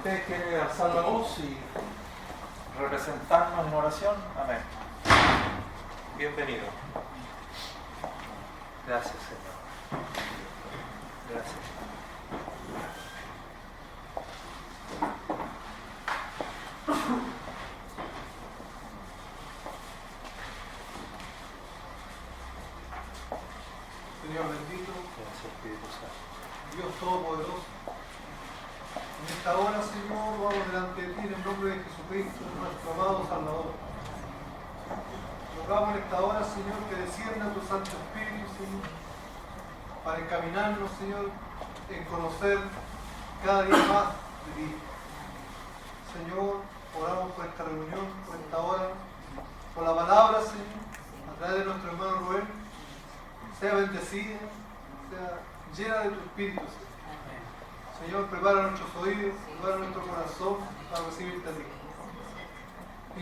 usted quiere alzar la voz y representarnos en oración, amén. Bienvenido. Gracias, Señor. Gracias. Señor bendito, Gracias, Espíritu Santo. Dios Todopoderoso, en esta hora, Señor, vamos delante de ti en el nombre de Jesucristo, nuestro amado Salvador. Rogamos en esta hora, Señor, que descienda tu Santo Espíritu, Señor, para encaminarnos, Señor, en conocer cada día más de ti. Señor, oramos por esta reunión, por esta hora, por la palabra, Señor, a través de nuestro hermano Rubén, sea bendecida, sea llena de tu Espíritu, Señor. Señor, prepara nuestros oídos, prepara nuestro corazón para recibirte a ti.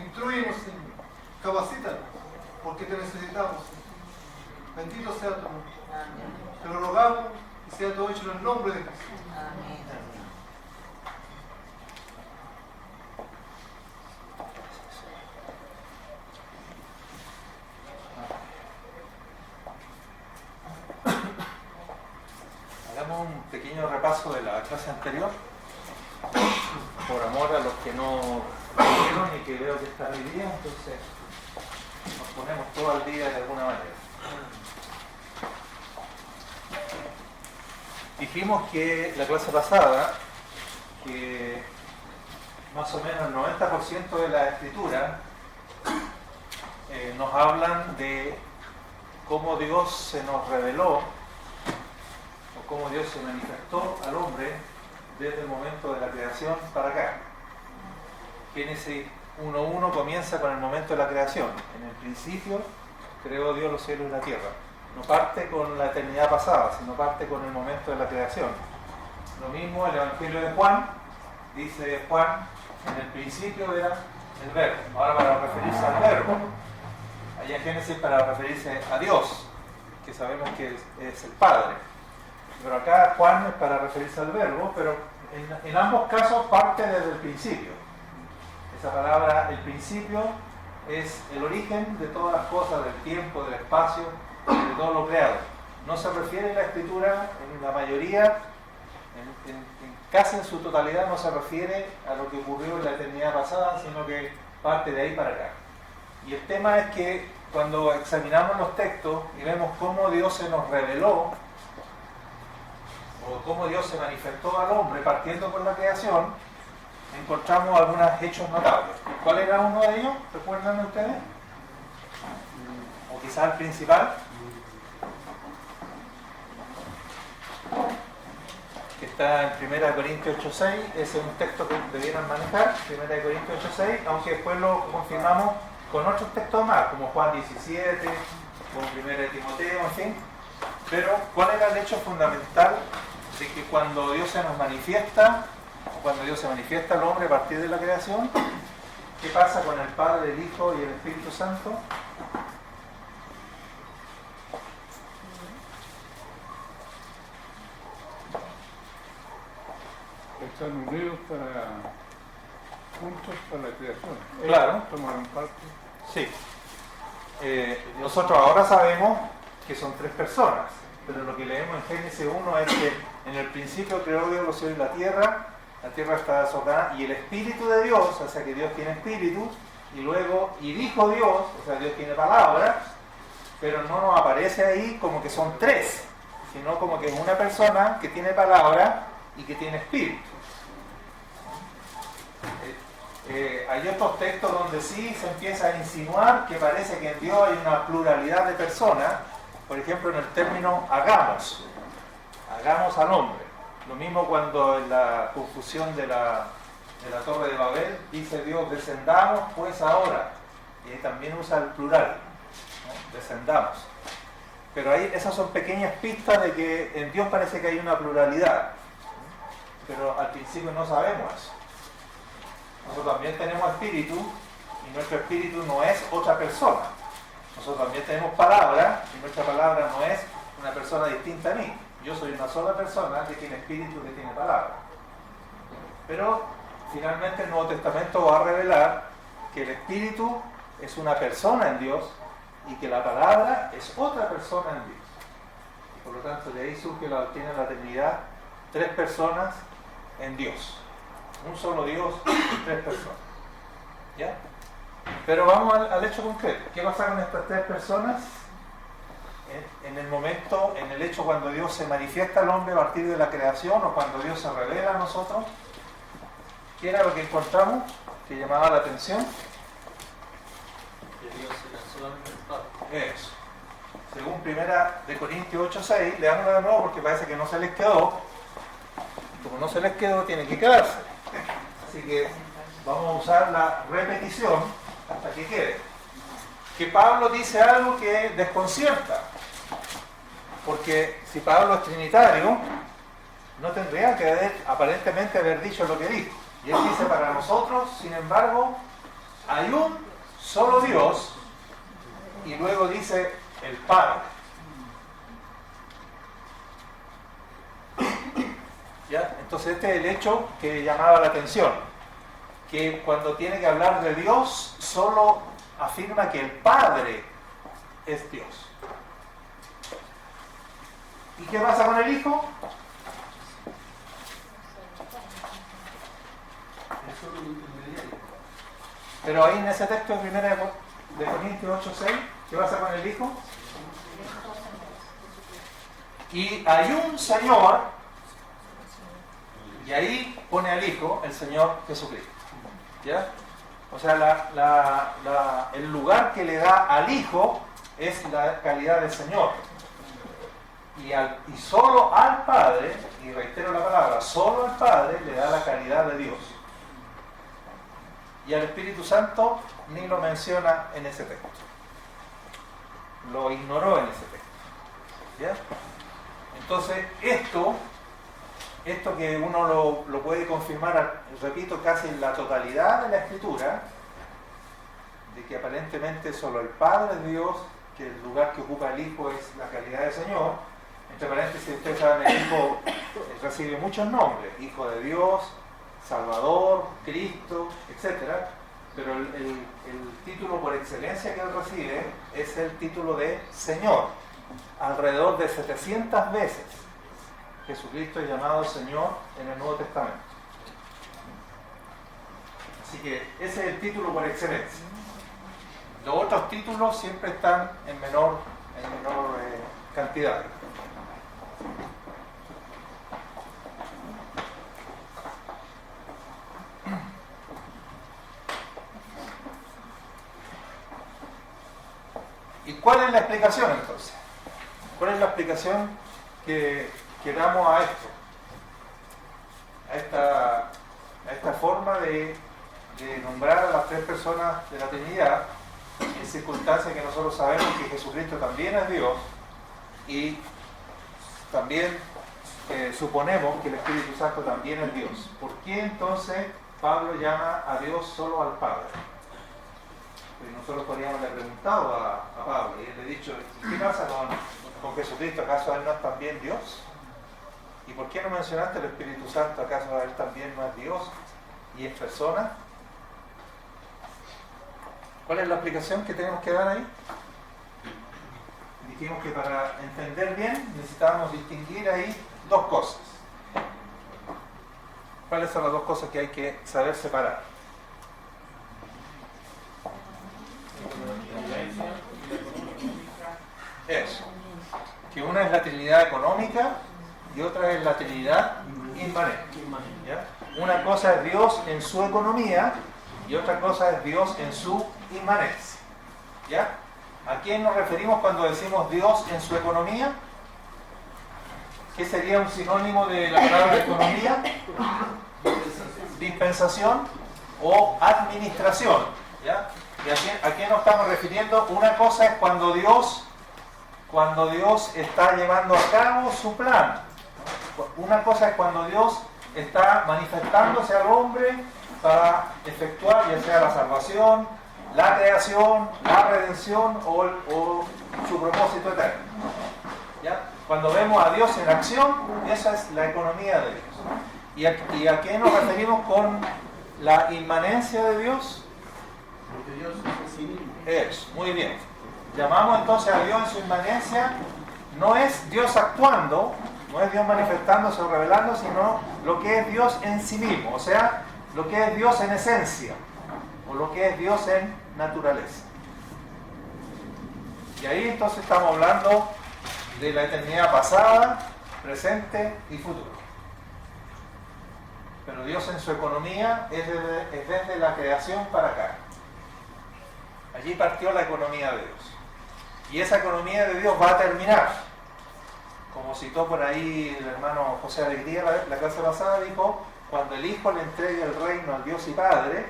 Instrúyenos, Señor, capacítanos, porque te necesitamos, Señor. Bendito sea tu nombre. Te lo rogamos y sea todo hecho en el nombre de Jesús. Amén. Hagamos un pequeño repaso de la clase anterior, por amor a los que no vieron y que veo que están hoy día, entonces nos ponemos todo al día de alguna manera. Dijimos que la clase pasada, que más o menos el 90% de la escritura nos hablan de cómo Dios se nos reveló, o cómo Dios se manifestó al hombre desde el momento de la creación para acá. Génesis 1.1 comienza con el momento de la creación. En el principio creó Dios los cielos y la tierra. No parte con la eternidad pasada, sino parte con el momento de la creación. Lo mismo el Evangelio de Juan, dice Juan, en el principio era el verbo. Ahora para referirse al verbo, allá en Génesis para referirse a Dios, que sabemos que es el Padre. Pero acá Juan es para referirse al verbo, pero en ambos casos parte desde el principio. Esa palabra, el principio, es el origen de todas las cosas, del tiempo, del espacio, de todo lo creado. No se refiere en la escritura, en la mayoría, casi en su totalidad, no se refiere a lo que ocurrió en la eternidad pasada, sino que parte de ahí para acá. Y el tema es que cuando examinamos los textos y vemos cómo Dios se nos reveló, o cómo Dios se manifestó al hombre partiendo por la creación, encontramos algunos hechos notables. ¿Cuál era uno de ellos? ¿Recuerdan ustedes? O quizás el principal, que está en 1 Corintios 8.6, ese es un texto que debieran manejar, 1 Corintios 8.6, aunque después lo confirmamos con otros textos más, como Juan 17, como 1 Timoteo, en fin. Pero, ¿cuál era el hecho fundamental de que cuando Dios se nos manifiesta, o cuando Dios se manifiesta al hombre a partir de la creación, qué pasa con el Padre, el Hijo y el Espíritu Santo? Están unidos juntos para la creación. Claro. Toman parte. Sí. Nosotros ahora sabemos que son tres personas, pero lo que leemos en Génesis 1 es que en el principio creó Dios los cielos y la tierra está desordenada, y el Espíritu de Dios, o sea que Dios tiene espíritu, y luego, y dijo Dios, o sea Dios tiene palabra, pero no nos aparece ahí como que son tres, sino como que es una persona que tiene palabra y que tiene espíritu. Hay otros textos donde sí se empieza a insinuar que parece que en Dios hay una pluralidad de personas, por ejemplo en el término hagamos al hombre. Lo mismo cuando en la confusión de la Torre de Babel dice Dios, descendamos pues ahora, y ahí también usa el plural, ¿no? Descendamos. Pero ahí esas son pequeñas pistas de que en Dios parece que hay una pluralidad, pero al principio no sabemos eso. Nosotros también tenemos espíritu, y nuestro espíritu no es otra persona. Nosotros también tenemos palabra, y nuestra palabra no es una persona distinta a mí. Yo soy una sola persona que tiene espíritu, que tiene palabra. Pero finalmente el Nuevo Testamento va a revelar que el Espíritu es una persona en Dios y que la palabra es otra persona en Dios. Y por lo tanto de ahí surge la doctrina de la Trinidad, tres personas en Dios. Un solo Dios y tres personas. ¿Ya? Pero vamos al hecho concreto. ¿Qué pasa con estas tres personas? En el momento, en el hecho cuando Dios se manifiesta al hombre a partir de la creación o cuando Dios se revela a nosotros, ¿qué era lo que encontramos que llamaba la atención? Que Dios se lanzó al Padre. Eso. Según 1 Corintios 8:6, leámoslo de nuevo porque parece que no se les quedó. Como no se les quedó, tiene que quedarse. Así que vamos a usar la repetición hasta que quede. Que Pablo dice algo que desconcierta. Porque si Pablo es trinitario, no tendría que aparentemente haber dicho lo que dijo. Y él dice, para nosotros, sin embargo, hay un solo Dios, y luego dice el Padre. ¿Ya? Entonces este es el hecho que llamaba la atención, que cuando tiene que hablar de Dios, solo afirma que el Padre es Dios. ¿Y qué pasa con el Hijo? Pero ahí en ese texto de 1 Corintios 8:6, ¿qué pasa con el Hijo? Y hay un Señor, y ahí pone al Hijo el Señor Jesucristo. ¿Ya? O sea, el lugar que le da al Hijo es la calidad de Señor. Y solo al Padre, y reitero la palabra, solo al Padre le da la calidad de Dios. Y al Espíritu Santo ni lo menciona en ese texto. Lo ignoró en ese texto. ¿Ya? Entonces, esto que uno lo puede confirmar, repito, casi en la totalidad de la Escritura, de que aparentemente solo el Padre es Dios, que el lugar que ocupa el Hijo es la calidad de Señor. Entre paréntesis, ustedes saben, el Hijo recibe muchos nombres: Hijo de Dios, Salvador, Cristo, etc. Pero el título por excelencia que él recibe es el título de Señor. Alrededor de 700 veces Jesucristo es llamado Señor en el Nuevo Testamento. Así que ese es el título por excelencia. Los otros títulos siempre están en menor cantidad. ¿Y cuál es la explicación entonces? ¿Cuál es la explicación que damos a esto? A esta forma de nombrar a las tres personas de la Trinidad, en circunstancias que nosotros sabemos que Jesucristo también es Dios y también suponemos que el Espíritu Santo también es Dios. ¿Por qué entonces Pablo llama a Dios solo al Padre? Pues nosotros podríamos haberle preguntado a Pablo y él le ha dicho, ¿y qué pasa con Jesucristo? ¿Acaso él no es también Dios? ¿Y por qué no mencionaste el Espíritu Santo? ¿Acaso él también no es Dios y es persona? ¿Cuál es la explicación que tenemos que dar ahí? Dijimos que para entender bien necesitábamos distinguir ahí dos cosas. ¿Cuáles son las dos cosas que hay que saber separar? Eso. Que una es la Trinidad económica y otra es la Trinidad inmanente. ¿Ya? Una cosa es Dios en su economía y otra cosa es Dios en su inmanencia. ¿Ya? ¿A quién nos referimos cuando decimos Dios en su economía? ¿Qué sería un sinónimo de la palabra economía? Dispensación o administración. ¿Ya? ¿Y a quién nos estamos refiriendo? Una cosa es cuando Dios está llevando a cabo su plan. Una cosa es cuando Dios está manifestándose al hombre para efectuar ya sea la salvación, la creación, la redención o su propósito eterno. ¿Ya? Cuando vemos a Dios en acción, esa es la economía de Dios. ¿Y a qué nos referimos con la inmanencia de Dios? Porque Dios es así mismo. Es, muy bien. Llamamos entonces a Dios en su inmanencia. No es Dios actuando, no es Dios manifestándose o revelando, sino lo que es Dios en sí mismo, o sea, lo que es Dios en esencia, o lo que es Dios en naturaleza. Y ahí entonces estamos hablando de la eternidad pasada, presente y futuro. Pero Dios en su economía es desde la creación para acá. Allí partió la economía de Dios. Y esa economía de Dios va a terminar. Como citó por ahí el hermano José Alegría la clase pasada, dijo, cuando el Hijo le entregue el reino al Dios y Padre,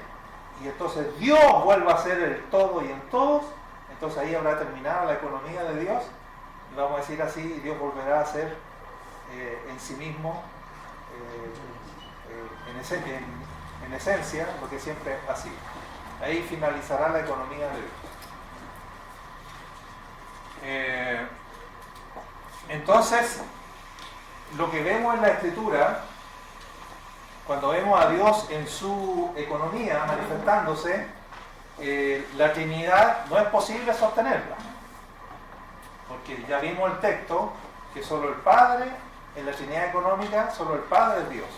y entonces Dios vuelva a ser el todo y en todos, entonces ahí habrá terminado la economía de Dios, y vamos a decir así, Dios volverá a ser en sí mismo, en esencia, lo que siempre ha sido. Ahí finalizará la economía de Dios. Entonces, lo que vemos en la Escritura, cuando vemos a Dios en su economía manifestándose, la Trinidad no es posible sostenerla, porque ya vimos el texto que solo el Padre, en la Trinidad económica, solo el Padre es Dios.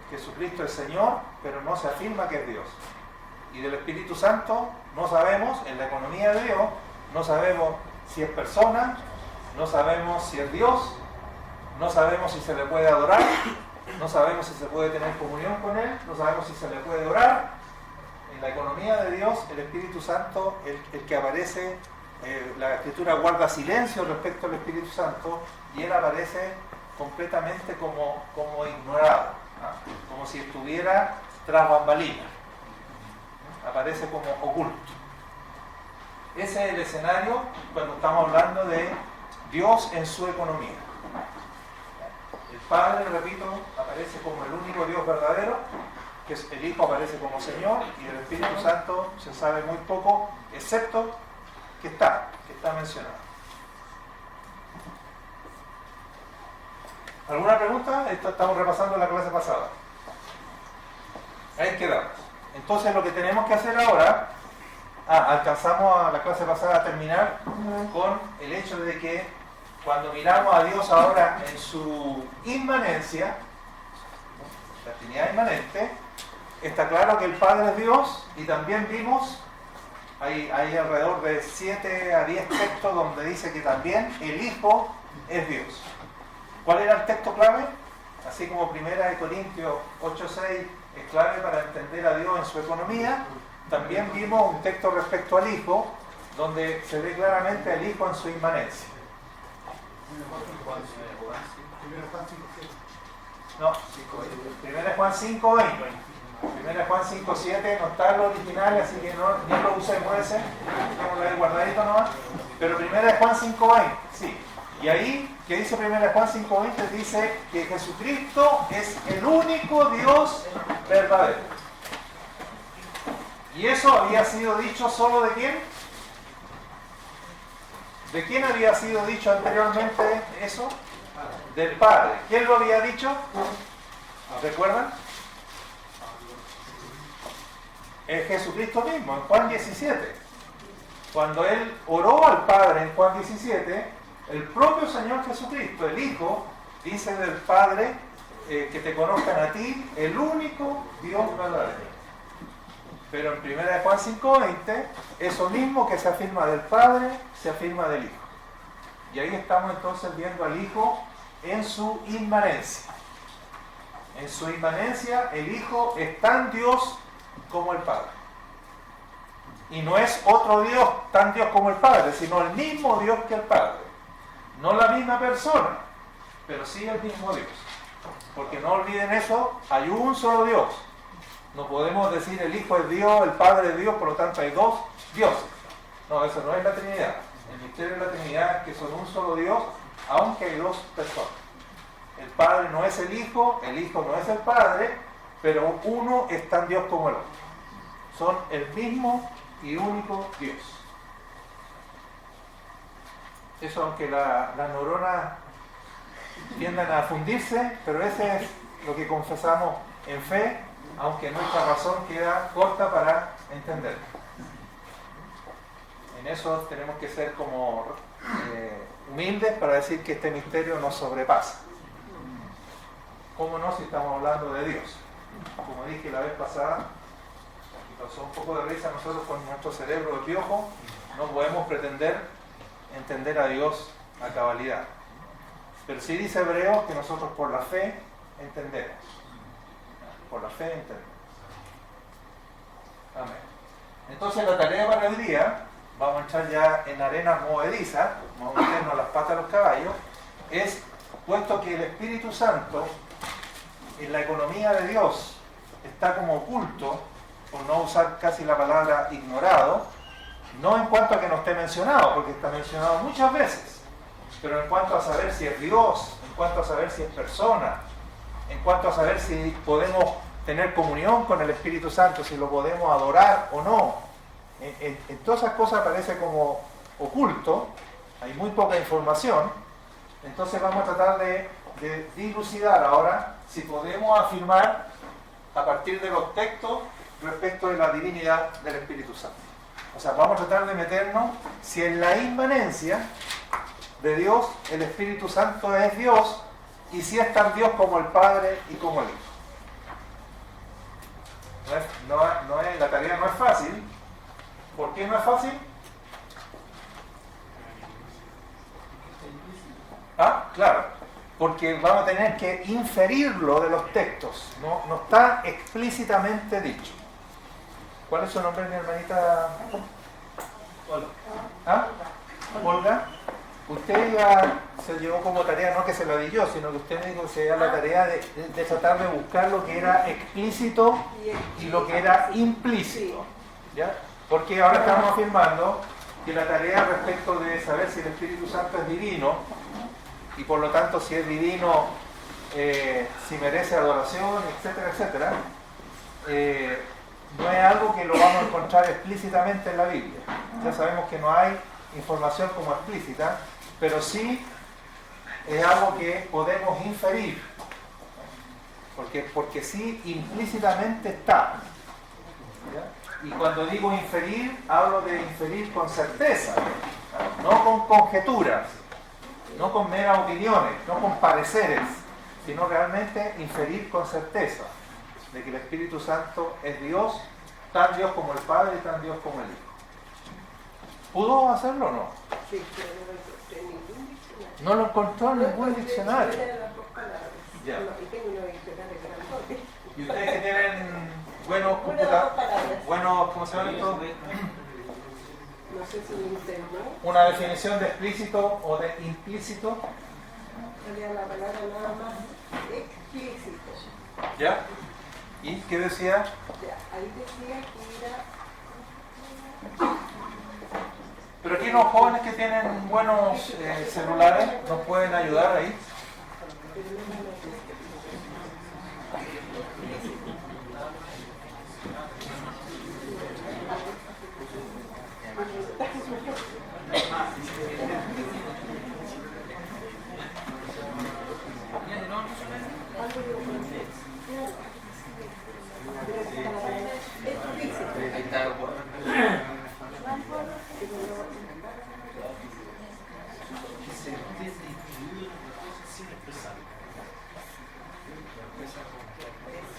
Jesucristo es Señor, pero no se afirma que es Dios. Y del Espíritu Santo no sabemos, en la economía de Dios, no sabemos si es persona, no sabemos si es Dios, no sabemos si se le puede adorar, no sabemos si se puede tener comunión con Él, no sabemos si se le puede orar. En la economía de Dios, el Espíritu Santo, el que aparece, la Escritura guarda silencio respecto al Espíritu Santo y Él aparece completamente como ignorado, ¿no? Como si estuviera tras bambalinas, aparece como oculto. Ese es el escenario cuando estamos hablando de Dios en su economía. El Padre, repito, aparece como el único Dios verdadero, que es el Hijo aparece como Señor, y el Espíritu Santo se sabe muy poco, excepto que está mencionado. ¿Alguna pregunta? Esto estamos repasando la clase pasada. Ahí quedamos. Entonces lo que tenemos que hacer ahora, alcanzamos a la clase pasada a terminar con el hecho de que cuando miramos a Dios ahora en su inmanencia, la Trinidad inmanente, está claro que el Padre es Dios, y también vimos, hay alrededor de 7 a 10 textos donde dice que también el Hijo es Dios. ¿Cuál era el texto clave? Así como 1 Corintios 8:6 es clave para entender a Dios en su economía, también vimos un texto respecto al Hijo, donde se ve claramente al Hijo en su inmanencia. No, 1 Juan 5:20. 1 Juan 5:7 no está en lo original, así que ni lo usemos ese, tenemos ahí guardadito nomás. Pero 1 Juan 5:20, sí. Y ahí, que dice 1 Juan 5:20, dice que Jesucristo es el único Dios verdadero. ¿Y eso había sido dicho solo de quién? ¿De quién había sido dicho anteriormente eso? Del Padre. ¿Quién lo había dicho? ¿Recuerdan? Es Jesucristo mismo, en Juan 17. Cuando Él oró al Padre en Juan 17, el propio Señor Jesucristo, el Hijo, dice del Padre, que te conozcan a ti, el único Dios verdadero. Pero en 1 Juan 5:20, eso mismo que se afirma del Padre, se afirma del Hijo. Y ahí estamos entonces viendo al Hijo en su inmanencia. En su inmanencia, el Hijo es tan Dios como el Padre. Y no es otro Dios, tan Dios como el Padre, sino el mismo Dios que el Padre. No la misma persona, pero sí el mismo Dios. Porque no olviden eso, hay un solo Dios. No podemos decir el Hijo es Dios, el Padre es Dios, por lo tanto hay dos dioses. No, eso no es la Trinidad. El misterio de la Trinidad es que son un solo Dios, aunque hay dos personas. El Padre no es el Hijo no es el Padre, pero uno es tan Dios como el otro. Son el mismo y único Dios. Eso, aunque las neuronas tiendan a fundirse, pero ese es lo que confesamos en fe aunque nuestra razón queda corta para entenderlo. En eso tenemos que ser como humildes para decir que este misterio nos sobrepasa. ¿Cómo no si estamos hablando de Dios? Como dije la vez pasada, y causó un poco de risa, nosotros con nuestro cerebro de piojo no podemos pretender entender a Dios a cabalidad. Pero sí dice Hebreos que nosotros por la fe entendemos. Por la fe entendemos. Amén. Entonces la tarea para el día, vamos a echar ya en arenas movedizas, vamos a meternos las patas a los caballos, es, puesto que el Espíritu Santo en la economía de Dios está como oculto, por no usar casi la palabra ignorado, no en cuanto a que no esté mencionado, porque está mencionado muchas veces, pero en cuanto a saber si es Dios, en cuanto a saber si es persona, en cuanto a saber si podemos tener comunión con el Espíritu Santo, si lo podemos adorar o no, en todas esas cosas aparece como oculto, hay muy poca información. Entonces vamos a tratar de dilucidar ahora si podemos afirmar a partir de los textos respecto de la divinidad del Espíritu Santo. O sea, vamos a tratar de meternos si en la inmanencia de Dios el Espíritu Santo es Dios y si es tan Dios como el Padre y como el Hijo. La tarea no es fácil. ¿Por qué no es fácil? Claro, porque vamos a tener que inferirlo de los textos, no está explícitamente dicho. ¿Cuál es su nombre, mi hermanita? Olga. Olga. Usted ya se llevó como tarea, no que se lo di yo, sino que usted me dijo que se dio la tarea de tratar de buscar lo que era explícito y lo que era implícito. ¿Ya? Porque ahora estamos afirmando que la tarea respecto de saber si el Espíritu Santo es divino, y por lo tanto si es divino, si merece adoración, etcétera, etcétera, no es algo que lo vamos a encontrar explícitamente en la Biblia. Ya sabemos que no hay información como explícita, pero sí es algo que podemos inferir, porque sí implícitamente está. ¿Ya? Y cuando digo inferir, hablo de inferir con certeza, no con conjeturas, no con meras opiniones, no con pareceres, sino realmente inferir con certeza de que el Espíritu Santo es Dios, tan Dios como el Padre y tan Dios como el Hijo. ¿Pudo hacerlo o no? Sí, pero no lo encontré en ningún diccionario. No lo encontró en ningún diccionario. Ya. Y tengo unos diccionarios grandotes. ¿Y ustedes que tienen buenos buenos, ¿cómo se llama esto? No sé si me entendió. Una definición de explícito o de implícito. Salía la palabra nada más explícito. ¿Ya? ¿Y qué decía? Ya, ahí decía que era... Pero aquí los jóvenes que tienen buenos celulares nos pueden ayudar ahí.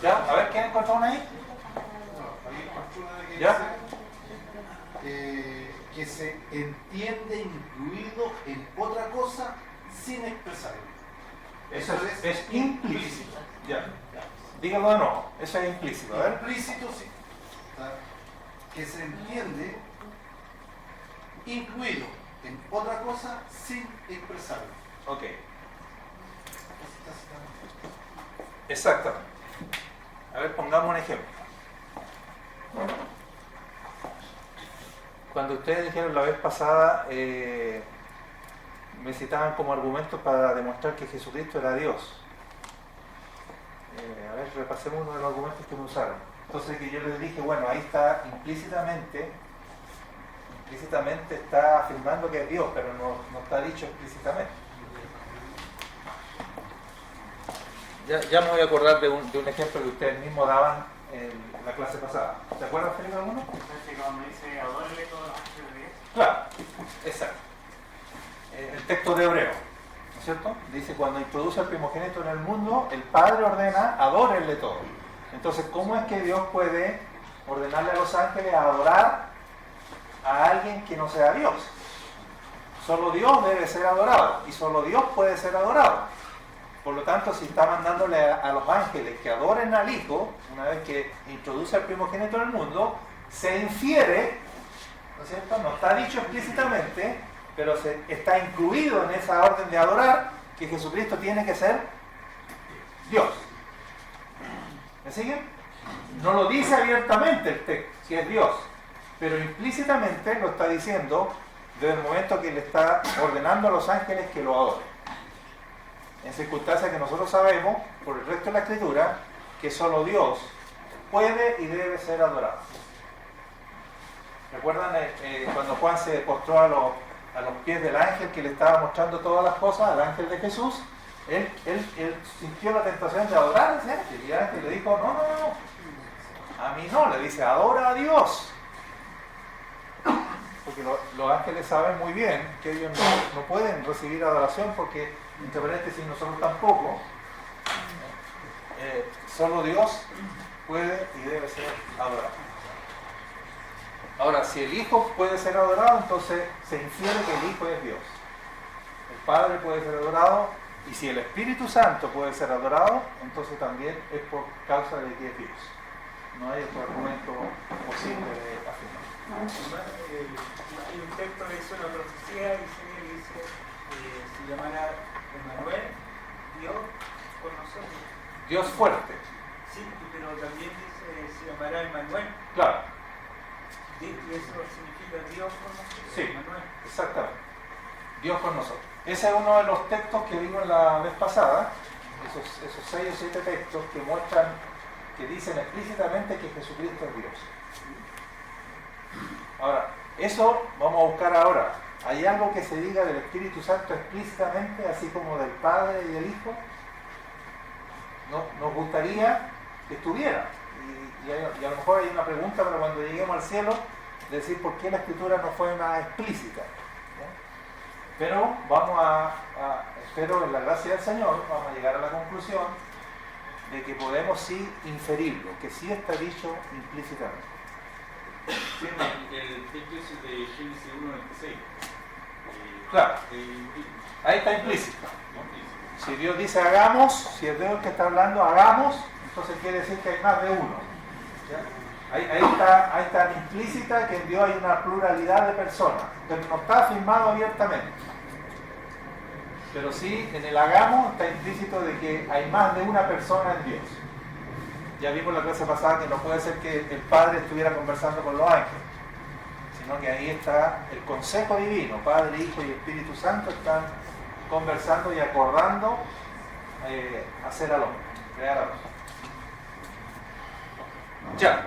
¿Ya? A ver, ¿quién encontró una ahí? ¿Ya? Que se entiende incluido en otra cosa sin expresarlo. Eso es implícito. Ya. Dígalo de nuevo. Eso es implícito. A ver. Implícito, sí. Que se entiende incluido en otra cosa sin expresarlo. Ok. Exactamente. A ver, pongamos un ejemplo. Cuando ustedes dijeron la vez pasada, me citaban como argumentos para demostrar que Jesucristo era Dios. A ver, repasemos uno de los argumentos que me usaron. Entonces que yo les dije, bueno, ahí está implícitamente está afirmando que es Dios, pero no está dicho explícitamente. Ya me voy a acordar de un ejemplo que ustedes mismos daban en la clase pasada. ¿Te acuerdas, Felipe, alguno? Entonces, cuando dice adórele todos los ángeles de Dios. Claro, exacto. El texto de Hebreo, ¿no es cierto? Dice, cuando introduce al primogénito en el mundo, el Padre ordena, adórenle todo. Entonces, ¿cómo es que Dios puede ordenarle a los ángeles a adorar a alguien que no sea Dios? Solo Dios debe ser adorado y solo Dios puede ser adorado. Por lo tanto, si está mandándole a los ángeles que adoren al Hijo, una vez que introduce al primogénito en el mundo, se infiere, ¿no es cierto? No está dicho explícitamente, pero está incluido en esa orden de adorar que Jesucristo tiene que ser Dios. ¿Me siguen? No lo dice abiertamente el texto, que es Dios, pero implícitamente lo está diciendo desde el momento que le está ordenando a los ángeles que lo adoren. En circunstancias que nosotros sabemos, por el resto de la Escritura, que solo Dios puede y debe ser adorado. ¿Recuerdan cuando Juan se postró a los pies del ángel que le estaba mostrando todas las cosas, al ángel de Jesús? Él sintió la tentación de adorar a ese ángel, y el ángel le dijo, no, a mí no, le dice, adora a Dios. Porque los ángeles saben muy bien que ellos no pueden recibir adoración porque, entre paréntesis, nosotros tampoco. Solo Dios puede y debe ser adorado. Ahora, si el Hijo puede ser adorado, entonces se infiere que el Hijo es Dios. El Padre puede ser adorado, y si el Espíritu Santo puede ser adorado, entonces también es por causa de que es Dios. No hay otro argumento posible de afirmar. Hay un texto que dice una profecía y dice se llamará Emmanuel, Dios con nosotros. Dios fuerte. Sí, pero también dice se llamará Emmanuel. Claro. Y eso significa Dios con nosotros. Sí, Emmanuel. exactamente. Dios con nosotros. Ese es uno de los textos que vimos la vez pasada, esos 6 o 7 textos que muestran, que dicen explícitamente que Jesucristo es Dios. Ahora, eso vamos a buscar ahora. ¿Hay algo que se diga del Espíritu Santo explícitamente, así como del Padre y del Hijo? Nos gustaría que estuviera. Y a lo mejor hay una pregunta para cuando lleguemos al cielo, decir por qué la Escritura no fue más explícita. ¿Ya? Pero espero en la gracia del Señor, vamos a llegar a la conclusión de que podemos sí inferirlo, que sí está dicho implícitamente. Sí, el texto es de Génesis 1:26. Claro, ahí está implícito. Si Dios dice hagamos, si es Dios el que está hablando, hagamos, entonces quiere decir que hay más de uno. ¿Ya? Ahí está implícita que en Dios hay una pluralidad de personas, pero no está afirmado abiertamente. Pero sí, en el hagamos está implícito de que hay más de una persona en Dios. Ya vimos la clase pasada que no puede ser que el Padre estuviera conversando con los ángeles, sino que ahí está el consejo divino, Padre, Hijo y Espíritu Santo están conversando y acordando hacer al hombre, crear al hombre. Ya,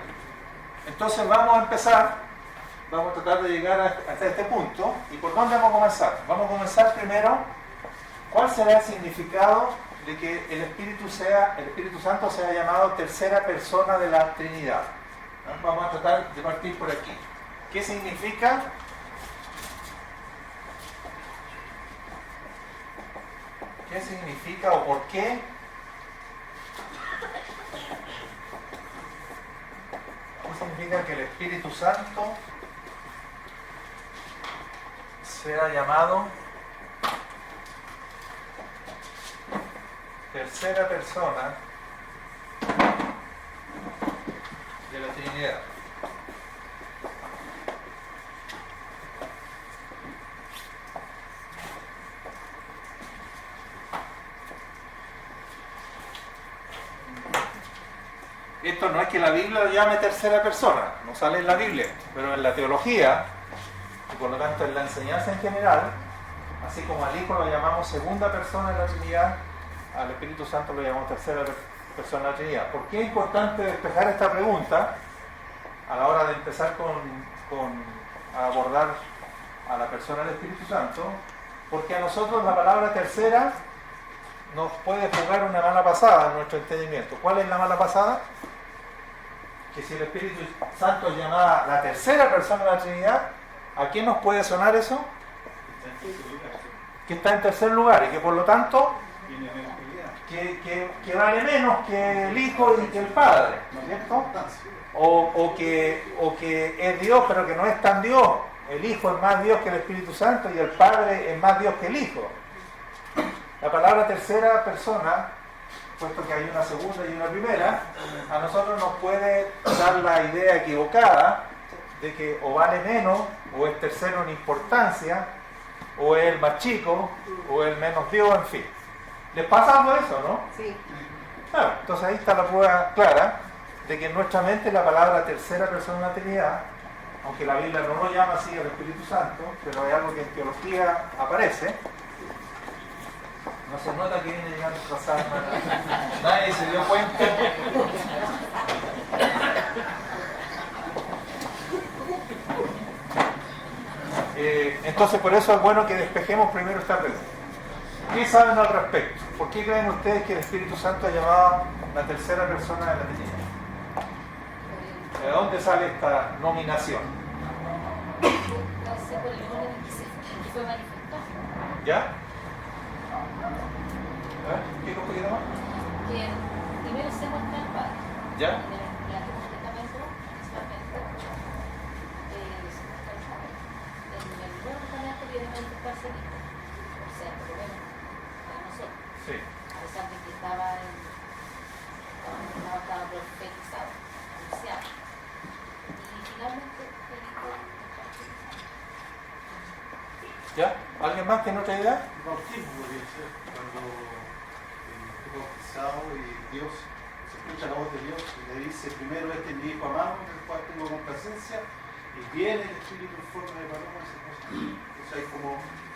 entonces vamos a empezar, vamos a tratar de llegar hasta este punto. ¿Y por dónde vamos a comenzar? Vamos a comenzar primero, ¿cuál será el significado de que el Espíritu Santo sea llamado tercera persona de la Trinidad? ¿No? Vamos a tratar de partir por aquí. ¿Qué significa? ¿Qué significa o por qué? ¿Qué significa que el Espíritu Santo sea llamado tercera persona de la Trinidad? Esto no es que la Biblia lo llame tercera persona, no sale en la Biblia, pero en la teología, y por lo tanto en la enseñanza en general, así como al Hijo lo llamamos segunda persona de la Trinidad, al Espíritu Santo lo llamamos tercera persona de la Trinidad. ¿Por qué es importante despejar esta pregunta a la hora de empezar a abordar a la persona del Espíritu Santo? Porque a nosotros la palabra tercera nos puede jugar una mala pasada en nuestro entendimiento. ¿Cuál es la mala pasada? que si el Espíritu Santo es llamada la tercera persona de la Trinidad, ¿a quién nos puede sonar eso? Que está en tercer lugar y que por lo tanto que vale menos que el Hijo y que el Padre, ¿no es cierto? O que es Dios pero que no es tan Dios. El Hijo es más Dios que el Espíritu Santo y el Padre es más Dios que el Hijo. La palabra tercera persona, puesto que hay una segunda y una primera, a nosotros nos puede dar la idea equivocada de que o vale menos, o es tercero en importancia, o es el más chico, o es el menos Dios, en fin. ¿Les pasa algo eso, no? Sí. Claro, entonces ahí está la prueba clara de que en nuestra mente la palabra tercera persona de la Trinidad, aunque la Biblia no lo llama así al Espíritu Santo, pero es algo que en teología aparece. No se nota que viene llegando atrasado, nadie se dio cuenta. Entonces por eso es bueno que despejemos primero esta pregunta. ¿Qué saben al respecto? ¿Por qué creen ustedes que el Espíritu Santo es llamado la tercera persona de la Trinidad? ¿De dónde sale esta nominación? ¿Ya? A ver, ¿qué un poquito más? Que primero se muestra el Padre. ¿Ya? En el Antiguo Testamento, principalmente, se muestra el Padre. En el Nuevo Testamento viene a manifestarse el Hijo. O sea, por lo menos para nosotros. Sí. A pesar de que estaba profetizado, anunciado. Y finalmente el Hijo. ¿Ya? ¿Alguien más tiene otra idea? El bautismo podría ser cuando estoy bautizado y Dios se escucha la voz de Dios y le dice primero este es mi hijo amado en el cual tengo complacencia y viene el Espíritu en forma de paloma y se cosa. Entonces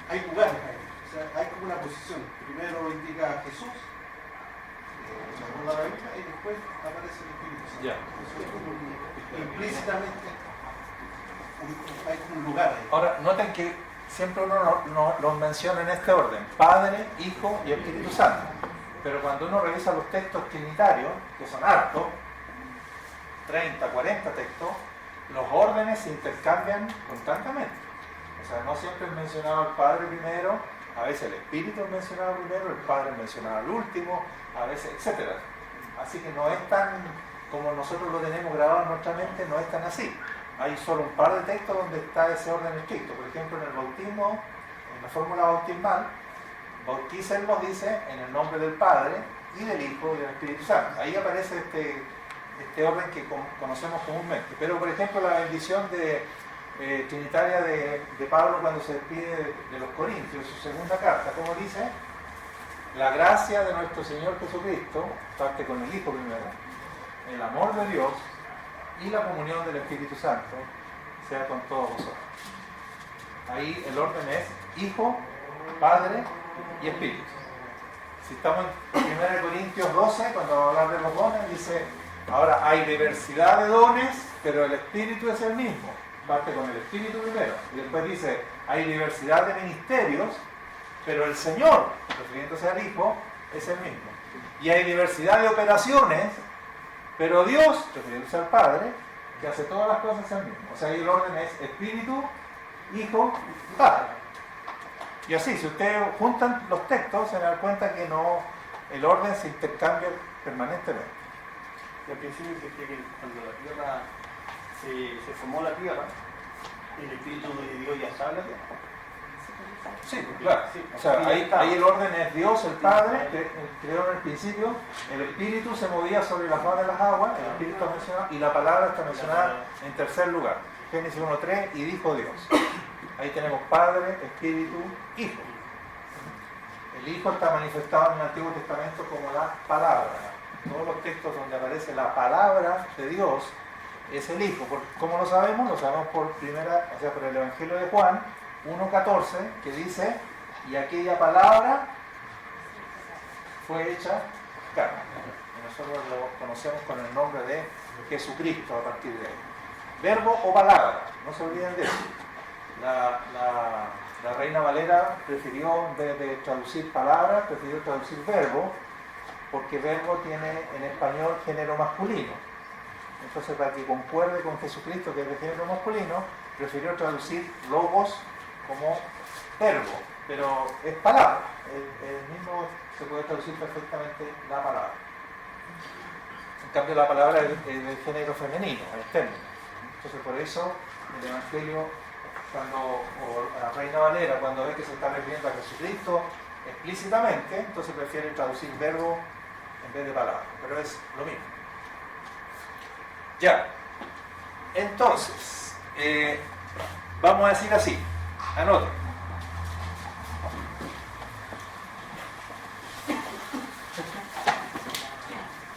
hay lugares ahí, o sea, hay como una posición. Primero indica a Jesús, la Biblia, y después aparece el Espíritu Santo. Ya. Eso es como implícitamente hay como un lugar ahí. Ahora, noten que siempre uno los menciona en este orden: Padre, Hijo y Espíritu Santo. Pero cuando uno revisa los textos trinitarios, que son hartos, 30, 40 textos, los órdenes se intercambian constantemente. O sea, no siempre es mencionado el Padre primero, a veces el Espíritu es mencionado primero, el Padre es mencionado al último, a veces, etc. Así que no es tan, como nosotros lo tenemos grabado en nuestra mente, no es tan así. Hay solo un par de textos donde está ese orden estricto. Por ejemplo, en el bautismo, en la fórmula bautismal, bautícenlos, dice, en el nombre del Padre y del Hijo y del Espíritu Santo. Ahí aparece este orden que conocemos comúnmente. Pero, por ejemplo, la bendición trinitaria de Pablo cuando se despide de los Corintios, su segunda carta, como dice: la gracia de nuestro Señor Jesucristo, parte con el Hijo primero, el amor de Dios y la comunión del Espíritu Santo sea con todos vosotros. Ahí el orden es Hijo, Padre y Espíritu. Si estamos en 1 Corintios 12, cuando va a hablar de los dones, dice: ahora hay diversidad de dones, pero el Espíritu es el mismo. Parte con el Espíritu primero. Y después dice: hay diversidad de ministerios, pero el Señor, refiriéndose al Hijo, es el mismo. Y hay diversidad de operaciones, pero Dios, refiriéndose al Padre, que hace todas las cosas el mismo. O sea, ahí el orden es Espíritu, Hijo y Padre. Y así, si ustedes juntan los textos, se dan cuenta que no, el orden se intercambia permanentemente. Y al principio decía que cuando la tierra se formó la tierra, el Espíritu de Dios ya estaba en la tierra. Sí, claro. Sí. O sea, Sí, ahí el orden es Dios, el Padre, que creó en el principio, el Espíritu se movía sobre la faz de las aguas, el Espíritu está mencionado, y la palabra está mencionada en tercer lugar. Génesis 1:3, y dijo Dios. Ahí tenemos Padre, Espíritu, Hijo. El Hijo está manifestado en el Antiguo Testamento como la palabra. Todos los textos donde aparece la palabra de Dios es el Hijo. ¿Cómo lo sabemos? Lo sabemos por el Evangelio de Juan 1:14, que dice: y aquella palabra fue hecha carne. Y nosotros lo conocemos con el nombre de Jesucristo a partir de ahí. Verbo o palabra, no se olviden de eso. La Reina Valera prefirió, en vez de traducir palabra, prefirió traducir verbo, porque verbo tiene en español género masculino. Entonces, para que concuerde con Jesucristo, que es de género masculino, prefirió traducir logos como verbo, pero es palabra. El mismo se puede traducir perfectamente la palabra. En cambio, la palabra es de género femenino, es término. Entonces, por eso, el Evangelio, o la Reina Valera, cuando ve que se está refiriendo a Jesucristo explícitamente, entonces prefiere traducir verbo en vez de palabra, pero es lo mismo. Ya, entonces, vamos a decir así, anoten.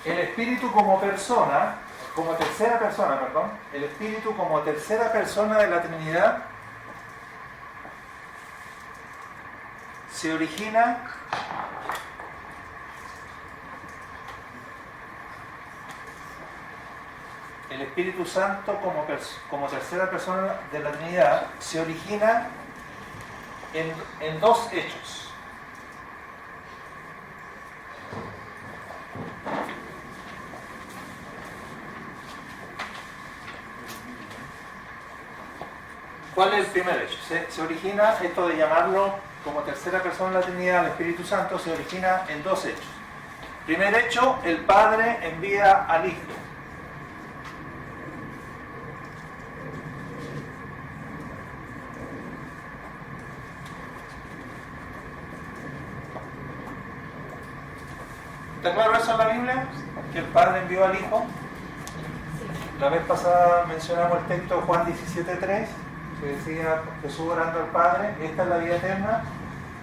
El Espíritu como persona, como tercera persona, perdón, el Espíritu como tercera persona de la Trinidad se origina el Espíritu Santo como tercera persona de la Trinidad se origina en dos hechos. ¿Cuál es el primer hecho? Se origina, esto de llamarlo como tercera persona de la Trinidad, el Espíritu Santo, se origina en dos hechos. Primer hecho, el Padre envía al Hijo. ¿Está claro eso en la Biblia? Que el Padre envió al Hijo. La vez pasada mencionamos el texto de Juan 17:3, que decía Jesús orando al Padre: esta es la vida eterna,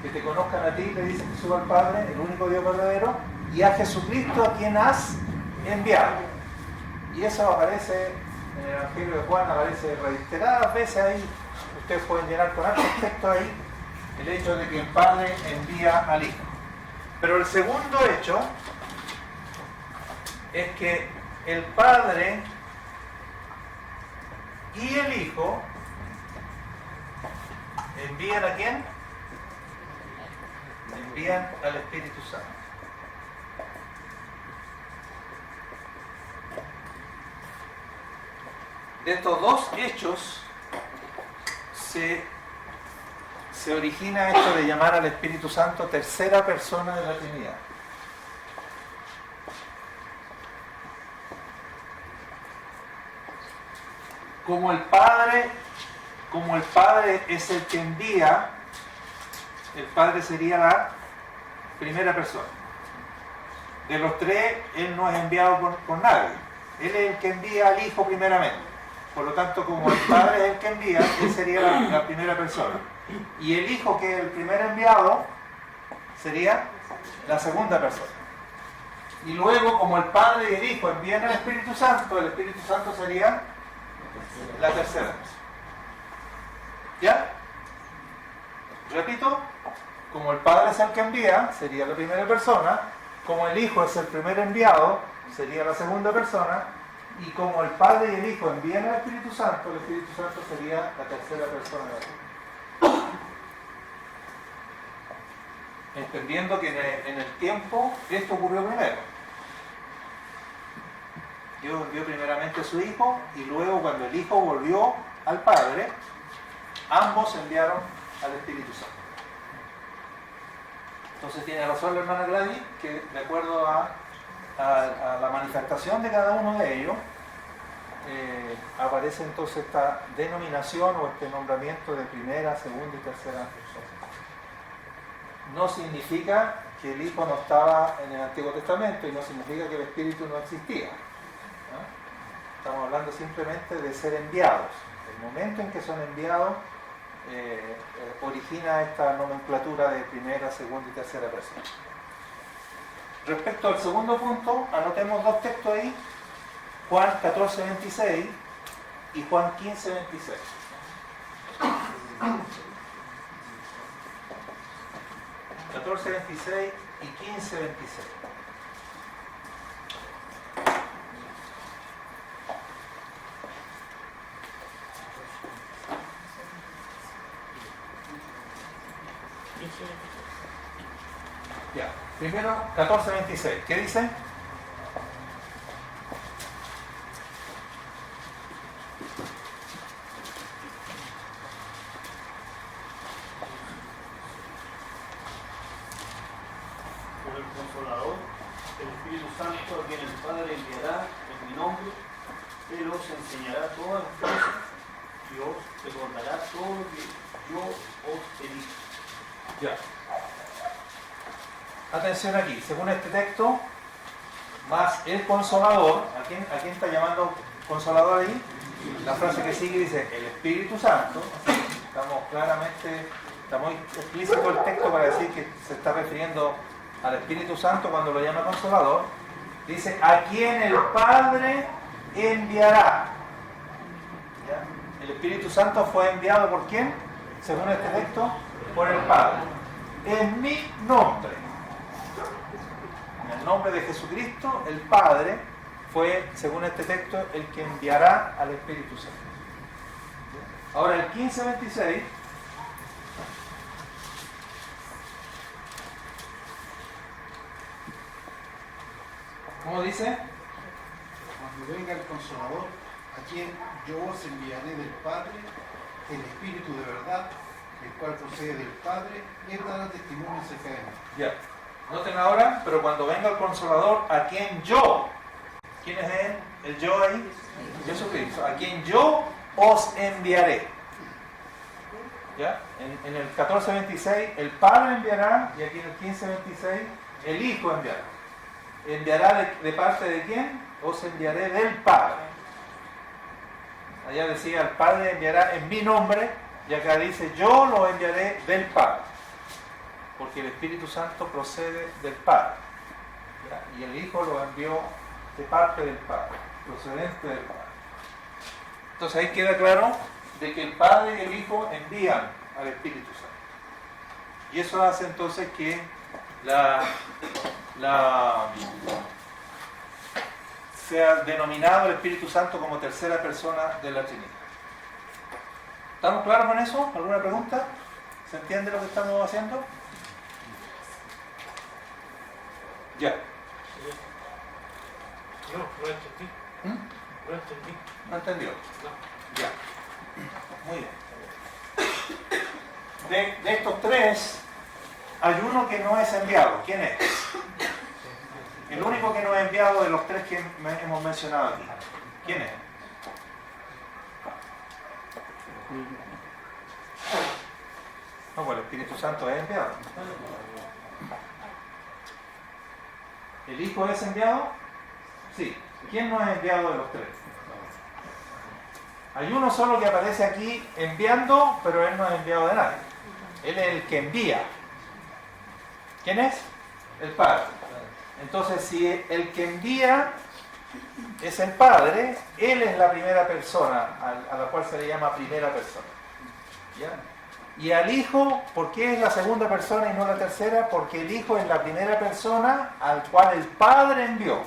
que te conozcan a ti, le dice Jesús al Padre, el único Dios verdadero, y a Jesucristo a quien has enviado. Y eso aparece en el Evangelio de Juan, aparece reiteradas veces ahí. Ustedes pueden llenar con altos textos ahí el hecho de que el Padre envía al Hijo. Pero el segundo hecho es que el Padre y el Hijo envían ¿a quién? Envían al Espíritu Santo. De estos dos hechos se origina esto de llamar al Espíritu Santo tercera persona de la Trinidad. Como el Padre es el que envía, el Padre sería la primera persona. De los tres, Él no es enviado por nadie. Él es el que envía al Hijo primeramente. Por lo tanto, como el Padre es el que envía, Él sería la primera persona. Y el Hijo, que es el primer enviado, sería la segunda persona. Y luego, como el Padre y el Hijo envían al Espíritu Santo, el Espíritu Santo sería la tercera persona. ¿Ya? Repito, como el Padre es el que envía, sería la primera persona. Como el Hijo es el primer enviado, sería la segunda persona. Y como el Padre y el Hijo envían al Espíritu Santo, el Espíritu Santo sería la tercera persona de Dios. Entendiendo que en el tiempo esto ocurrió primero. Dios envió primeramente a su Hijo y luego, cuando el Hijo volvió al Padre, ambos enviaron al Espíritu Santo. Entonces tiene razón la hermana Gladys, que de acuerdo a la manifestación de cada uno de ellos, aparece entonces esta denominación o este nombramiento de primera, segunda y tercera persona. No significa que el Hijo no estaba en el Antiguo Testamento y no significa que el Espíritu no existía. Estamos hablando simplemente de ser enviados. El momento en que son enviados origina esta nomenclatura de primera, segunda y tercera persona. Respecto al segundo punto, anotemos dos textos ahí: Juan 14:26 y Juan 15:26. (14:26 y 15:26). Ya, primero 14:26. ¿Qué dice? pero el Consolador, el Espíritu Santo, a quien el Padre enviará en mi nombre, Él os enseñará todas las cosas y os recordará todo lo que yo os he dicho. Ya. Atención aquí, según este texto, más el Consolador, ¿a quién está llamando Consolador ahí? La frase que sigue dice, el Espíritu Santo. Está muy explícito el texto para decir que se está refiriendo al Espíritu Santo cuando lo llama Consolador. Dice, a quien el Padre enviará. ¿Ya? El Espíritu Santo fue enviado ¿por quién? Según este texto, por el Padre. En mi nombre. En el nombre de Jesucristo, el Padre fue, según este texto, el que enviará al Espíritu Santo. Ahora el 15:26 ¿cómo dice? Cuando venga el Consolador, a quien yo os enviaré del Padre, el Espíritu de verdad, el cual procede del Padre, Él dará testimonio acerca de mí. Ya. Noten ahora, pero cuando venga el Consolador, a quien yo, ¿quién es él? El yo ahí, Jesucristo, a quien yo os enviaré. ¿Ya? En el 14:26 el Padre enviará, y aquí en el 15:26 el Hijo enviará. ¿Enviará de parte de quién? Os enviaré del Padre. Allá decía, el Padre enviará en mi nombre, y acá dice, yo lo enviaré del Padre. Porque el Espíritu Santo procede del Padre. ¿Ya? Y el Hijo lo envió de parte del Padre, procedente del Padre. Entonces ahí queda claro de que el Padre y el Hijo envían al Espíritu Santo. Y eso hace entonces que sea denominado el Espíritu Santo como tercera persona de la Trinidad. ¿Estamos claros con eso? ¿Alguna pregunta? ¿Se entiende lo que estamos haciendo? Ya. No, no entendí. ¿Mm? No entendí. ¿No entendió? No. Ya. Muy bien. De estos tres, hay uno que no es enviado. ¿Quién es? El único que no es enviado de los tres que hemos mencionado aquí. ¿Quién es? No, pues el Espíritu Santo es enviado. ¿El Hijo es enviado? Sí. ¿Quién no es enviado de los tres? Hay uno solo que aparece aquí enviando, pero él no es enviado de nadie. Él es el que envía. ¿Quién es? El Padre. Entonces, si el que envía es el Padre, Él es la primera persona, a la cual se le llama primera persona. ¿Ya? Y al Hijo, ¿por qué es la segunda persona y no la tercera? Porque el Hijo es la primera persona al cual el Padre envió.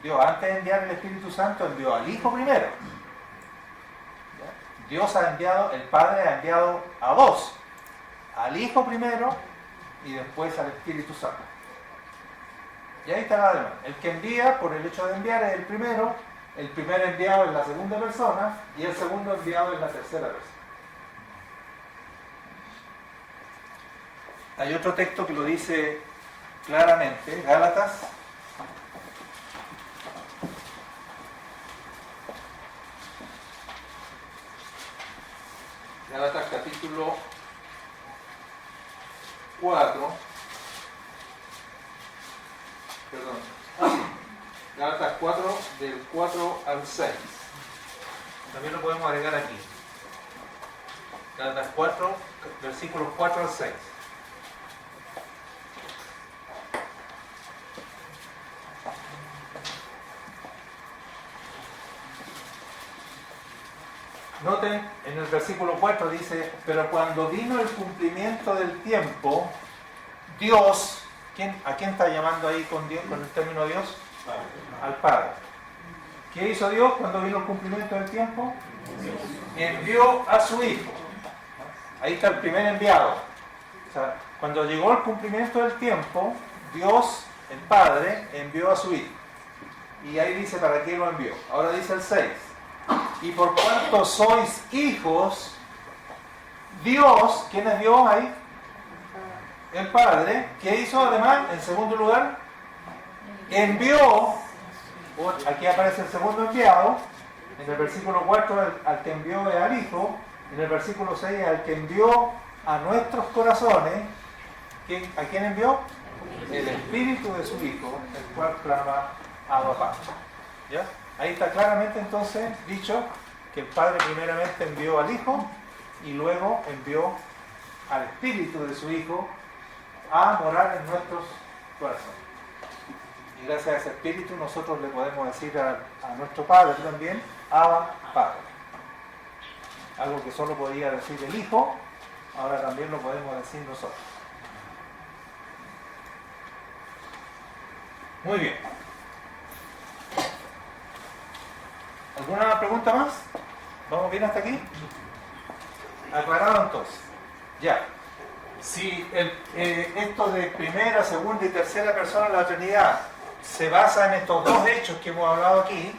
Dios, antes de enviar el Espíritu Santo, envió al Hijo primero. ¿Ya? Dios ha enviado, el Padre ha enviado a dos. Al Hijo primero y después al Espíritu Santo. Y ahí está la demás. El que envía, por el hecho de enviar, es el primero. El primer enviado es la segunda persona y el segundo enviado es la tercera persona. Hay otro texto que lo dice claramente, Gálatas. Gálatas capítulo 4. Perdón. Gálatas 4, del 4 al 6. También lo podemos agregar aquí. Gálatas 4, versículos 4 al 6. Noten, en el versículo 4 dice, pero cuando vino el cumplimiento del tiempo, Dios, ¿a quién está llamando ahí con Dios, con el término Dios? Al Padre. ¿Qué hizo Dios cuando vino el cumplimiento del tiempo? Envió a su Hijo. Ahí está el primer enviado. O sea, cuando llegó el cumplimiento del tiempo, Dios, el Padre, envió a su Hijo. Y ahí dice para qué lo envió. Ahora dice el 6. Y por cuanto sois hijos, Dios, ¿quién es Dios ahí? el Padre, ¿qué hizo además? En segundo lugar, envió, aquí aparece el segundo enviado, en el versículo 4 al que envió es al Hijo, en el versículo 6 al que envió a nuestros corazones. ¿A quién envió? El Espíritu de su Hijo, el cual clama Abba Padre. ¿Ya? Ahí está claramente entonces dicho que el Padre primeramente envió al Hijo y luego envió al Espíritu de su Hijo a morar en nuestros corazones. Y gracias a ese Espíritu nosotros le podemos decir a nuestro Padre también, Abba Padre. Algo que solo podía decir el Hijo, ahora también lo podemos decir nosotros. Muy bien. ¿Alguna pregunta más? ¿Vamos bien hasta aquí? Aclarado entonces. Ya. Si esto de primera, segunda y tercera persona de la Trinidad se basa en estos dos hechos que hemos hablado aquí,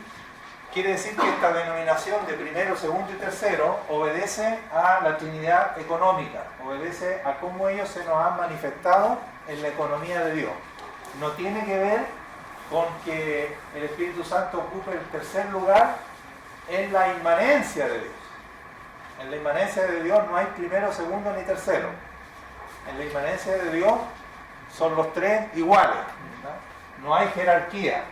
quiere decir que esta denominación de primero, segundo y tercero obedece a la Trinidad económica, obedece a cómo ellos se nos han manifestado en la economía de Dios. No tiene que ver con que el Espíritu Santo ocupe el tercer lugar en la inmanencia de Dios. En la inmanencia de Dios no hay primero, segundo ni tercero. En la inmanencia de Dios son los tres iguales. No hay jerarquía.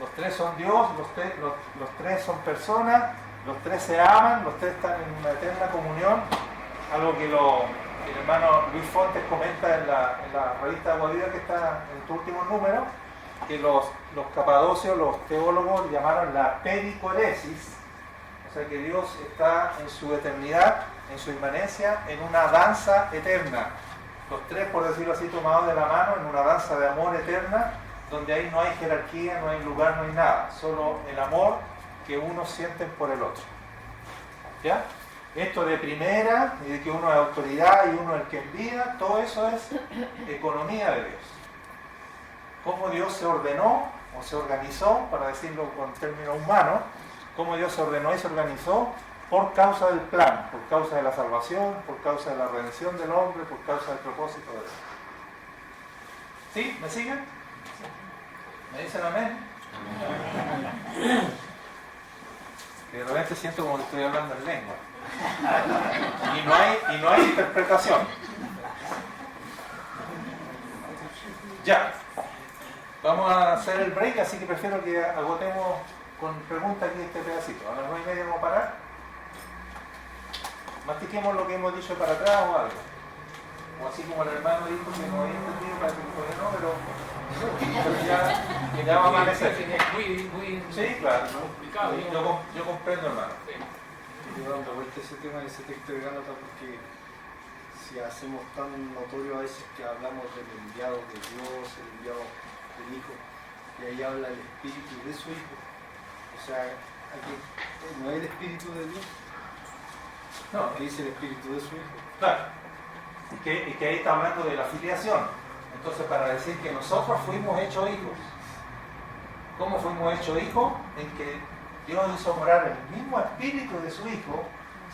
Los tres son Dios, los tres son personas, los tres se aman, los tres están en una eterna comunión. Algo que el hermano Luis Fontes comenta en la revista Agua Viva que está en tu último número, que los capadocios, los teólogos llamaron la pericoresis, o sea que Dios está en su eternidad, en su inmanencia, en una danza eterna. Los tres, por decirlo así, tomados de la mano, en una danza de amor eterna, donde ahí no hay jerarquía, no hay lugar, no hay nada, solo el amor que unos sienten por el otro. ¿Ya? Esto de primera, y de que uno es autoridad y uno es el que envía, todo eso es economía de Dios. Cómo Dios se ordenó o se organizó, para decirlo con términos humanos, cómo Dios se ordenó y se organizó por causa del plan, por causa de la salvación, por causa de la redención del hombre, por causa del propósito de Dios. ¿Sí? ¿Me siguen? ¿Me dicen amén? Que de repente siento como que estoy hablando en lengua. Y no hay interpretación. Ya. Vamos a hacer el break, así que prefiero que agotemos con preguntas aquí este pedacito. A las 9:30 vamos a parar. Mastiquemos lo que hemos dicho para atrás o algo. O así como el hermano dijo que no había entendido, parece que todavía no, pero ya va a amanecer. Sí, claro. Yo comprendo, hermano. Yo dando vuelta ese tema de ese texto de Gálatas porque si hacemos tan notorio a veces que hablamos del enviado de Dios, el enviado del Hijo, y ahí habla el Espíritu de su Hijo. O sea, aquí no es el Espíritu de Dios, No, aquí dice el Espíritu de su Hijo. claro. Y que ahí está hablando de la filiación. Entonces, para decir que nosotros fuimos hechos hijos. ¿Cómo fuimos hechos hijos? En que Dios hizo morar el mismo Espíritu de su Hijo,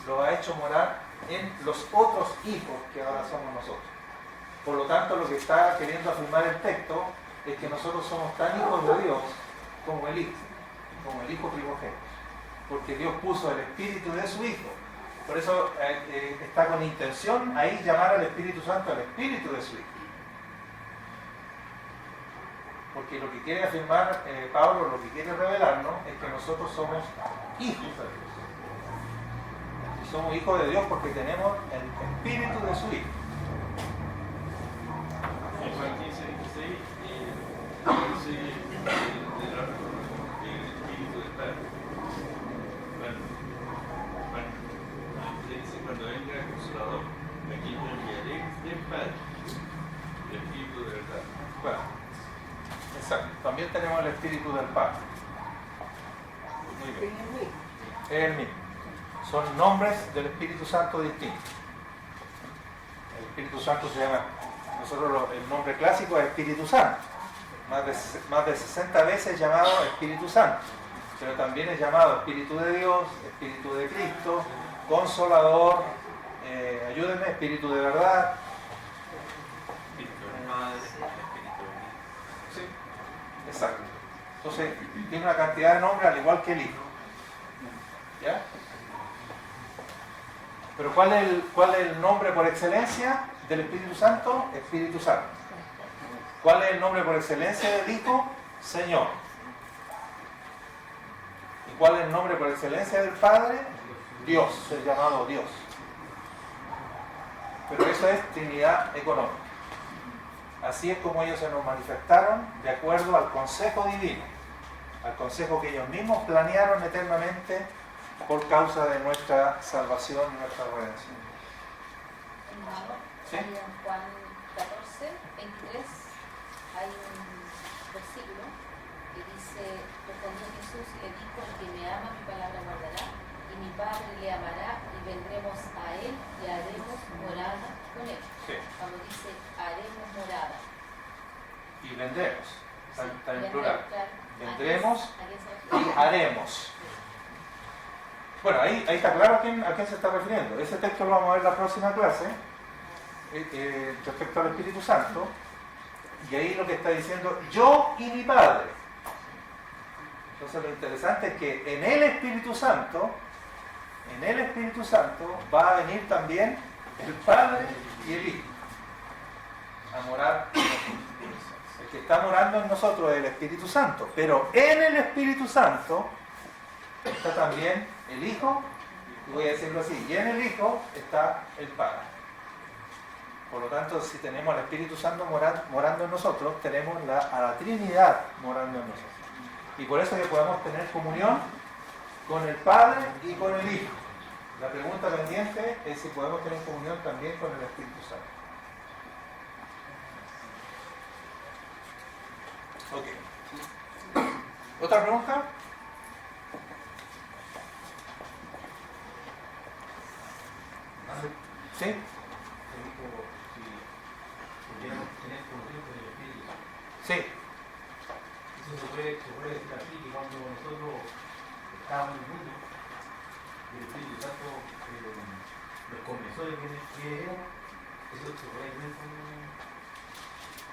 lo ha hecho morar en los otros hijos que ahora somos nosotros. Por lo tanto, lo que está queriendo afirmar el texto es que nosotros somos tan hijos de Dios como el Hijo primogénito. Porque Dios puso el Espíritu de su Hijo. Por eso está con intención ahí llamar al Espíritu Santo el Espíritu de su Hijo. Porque lo que quiere afirmar Pablo, lo que quiere revelarnos, es que nosotros somos hijos de Dios. Y somos hijos de Dios porque tenemos el Espíritu de su Hijo. En Juan 15:26 dice el Espíritu del Padre. Dice cuando venga el Consolador, aquí te enviaré del Padre, el Espíritu de verdad. Bueno, exacto. También tenemos el Espíritu del Padre. Muy bien. Es el mismo. Son nombres del Espíritu Santo distintos. El Espíritu Santo se llama, el nombre clásico es Espíritu Santo. Más de 60 veces llamado Espíritu Santo. Pero también es llamado Espíritu de Dios, Espíritu de Cristo, Consolador, ayúdenme, Espíritu de verdad. Exacto. Entonces, tiene una cantidad de nombres al igual que el Hijo. ¿Ya? Pero ¿cuál es el nombre por excelencia del Espíritu Santo? Espíritu Santo. ¿Cuál es el nombre por excelencia del Hijo? Señor. ¿Y cuál es el nombre por excelencia del Padre? Dios, el llamado Dios. Pero eso es Trinidad económica. Así es como ellos se nos manifestaron de acuerdo al consejo divino, al consejo que ellos mismos planearon eternamente por causa de nuestra salvación y nuestra redención. Hermano, ¿Sí? ahí en Juan 14, 23, hay un versículo que dice: respondió Jesús y le dijo: el que me ama mi palabra guardará, y mi Padre le amará, y vendremos a él y haremos morada con él. Sí. Cuando dice haremos morada, Y vendremos, está en vendremos, plural. claro. Vendremos ¿A quién se y refiere? haremos. Bueno, ahí está claro a quién se está refiriendo. Ese texto lo vamos a ver en la próxima clase, respecto al Espíritu Santo. Y ahí lo que está diciendo, yo y mi Padre. Entonces lo interesante es que en el Espíritu Santo va a venir también el Padre y el Hijo a morar en nosotros. El que está morando en nosotros es el Espíritu Santo, pero en el Espíritu Santo está también el Hijo, y voy a decirlo así, y en el Hijo está el Padre. Por lo tanto, si tenemos al Espíritu Santo morando en nosotros, tenemos a la Trinidad morando en nosotros. Y por eso que podemos tener comunión con el Padre y con el Hijo. La pregunta pendiente es si podemos tener comunión también con el Espíritu Santo. Ok. ¿Otra pregunta? ¿Sí? Sí. Eso se puede decir así, que cuando nosotros estábamos en el mundo, el Espíritu Santo nos convenció de que era, eso se puede decir como...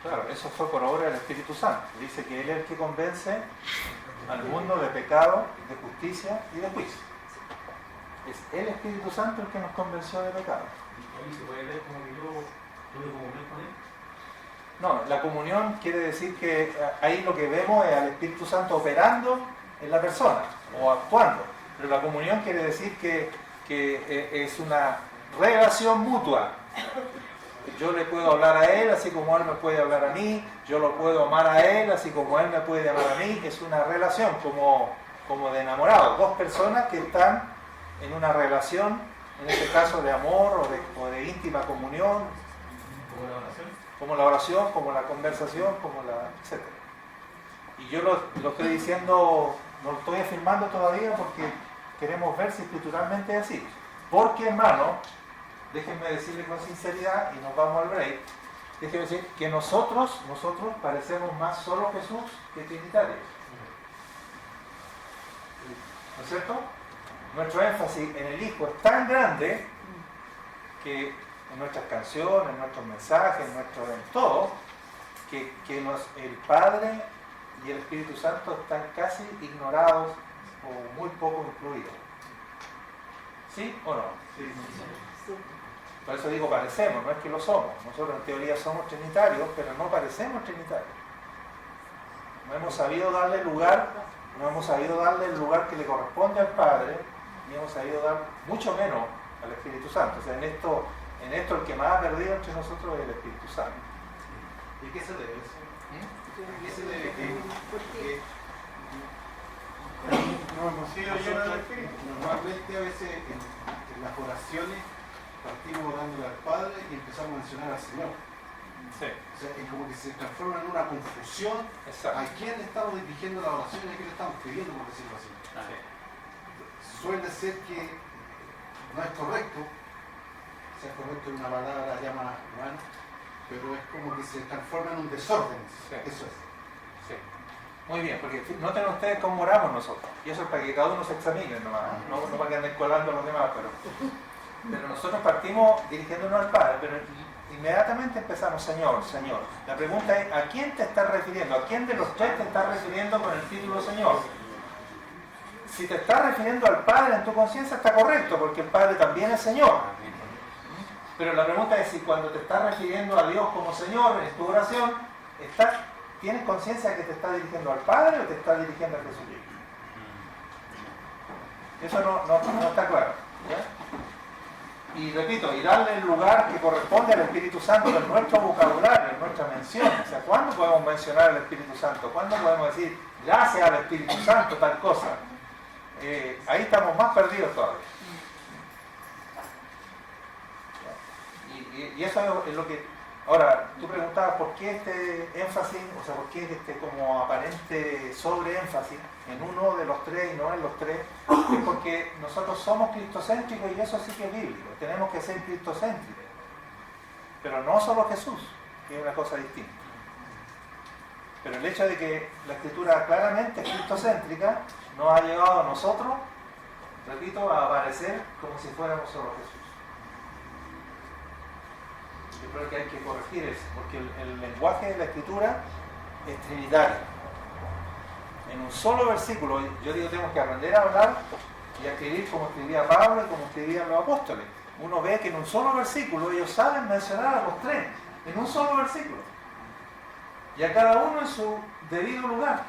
Claro, eso fue por obra del Espíritu Santo. Dice que Él es el que convence al mundo de pecado, de justicia y de juicio. Es el Espíritu Santo el que nos convenció de pecado. ¿Y se puede ver como que yo tuve comunión con Él? No, la comunión quiere decir que ahí lo que vemos es al Espíritu Santo operando en la persona o actuando. Pero la comunión quiere decir que es una relación mutua. Yo le puedo hablar a Él así como Él me puede hablar a mí. Yo lo puedo amar a Él así como Él me puede amar a mí. Es una relación como de enamorados. Dos personas que están en una relación, en este caso de amor o de íntima comunión. ¿Como la oración? Como la oración, como la conversación, etc. Y yo lo estoy diciendo, no lo estoy afirmando todavía porque queremos ver si escrituralmente es así. Porque, hermano, déjenme decirle con sinceridad, y nos vamos al break, déjenme decir que nosotros parecemos más solo Jesús que trinitarios. ¿No es cierto? Nuestro énfasis en el Hijo es tan grande que en nuestras canciones, en nuestros mensajes, en todo, que el Padre y el Espíritu Santo están casi ignorados o muy poco incluidos. ¿Sí o no? Sí. Por eso digo parecemos, no es que lo somos. Nosotros en teoría somos trinitarios, pero no parecemos trinitarios. No hemos sabido darle el lugar que le corresponde al Padre, ni hemos sabido dar mucho menos al Espíritu Santo. O sea, en esto el que más ha perdido entre nosotros es el Espíritu Santo. ¿Y qué se debe eso? ¿A qué se debe? Que No hemos sido llenos del Espíritu. normalmente a veces en las oraciones partimos orándole al Padre y empezamos a mencionar al Señor. Sí, O sea, es como que se transforma en una confusión exacto. a quién le estamos dirigiendo la oración y a quién le estamos pidiendo, por decirlo así. Sí. Suele ser que no es correcto, sea correcto en una palabra ya más humana, pero es como que se transforma en un desorden. Sí. Eso es. Sí. Muy bien, porque noten ustedes cómo oramos nosotros. Y eso es para que cada uno se examine nomás, no para que anden colando a los demás, pero nosotros partimos dirigiéndonos al Padre, pero inmediatamente empezamos, Señor, Señor. La pregunta es, ¿a quién te estás refiriendo? ¿A quién de los tres te estás refiriendo con el título Señor? Si te estás refiriendo al Padre en tu conciencia está correcto, porque el Padre también es Señor. Pero la pregunta es si cuando te estás refiriendo a Dios como Señor en tu oración, ¿tienes conciencia de que te estás dirigiendo al Padre o te estás dirigiendo a Jesucristo? Eso no está claro, ¿ya? Y repito, y darle el lugar que corresponde al Espíritu Santo en nuestro vocabulario, en nuestra mención. O sea, ¿cuándo podemos mencionar al Espíritu Santo? ¿Cuándo podemos decir, gracias al Espíritu Santo, tal cosa? Ahí estamos más perdidos todavía. Y eso es lo que... Ahora, tú preguntabas por qué este énfasis, o sea, por qué este como aparente sobreénfasis en uno de los tres y no en los tres, es porque nosotros somos cristocéntricos y eso sí que es bíblico, tenemos que ser cristocéntricos, pero no solo Jesús, que es una cosa distinta. Pero el hecho de que la Escritura claramente es cristocéntrica nos ha llevado a nosotros, repito, a aparecer como si fuéramos solo Jesús. Yo creo que hay que corregir eso, porque el lenguaje de la Escritura es trinitario. En un solo versículo, yo digo, tenemos que aprender a hablar y a escribir como escribía Pablo y como escribían los apóstoles. Uno ve que en un solo versículo ellos saben mencionar a los tres, en un solo versículo. Y a cada uno en su debido lugar.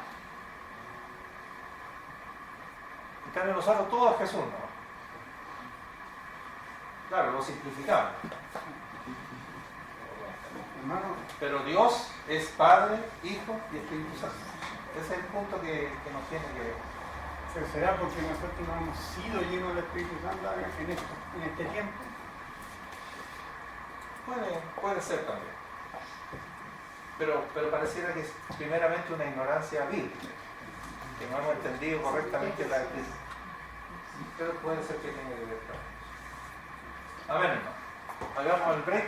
En cambio nosotros todos Jesús, ¿no? Claro, lo simplificamos. Pero Dios es Padre, Hijo y Espíritu Santo. Ese es el punto que nos tiene que ver. ¿Será porque nosotros no hemos sido llenos del Espíritu Santo en este tiempo? Puede ser también. Pero pareciera que es primeramente una ignorancia bíblica, que no hemos entendido correctamente la Escritura. Pero puede ser que tenga que ver también. A ver, hermano, hagamos el break.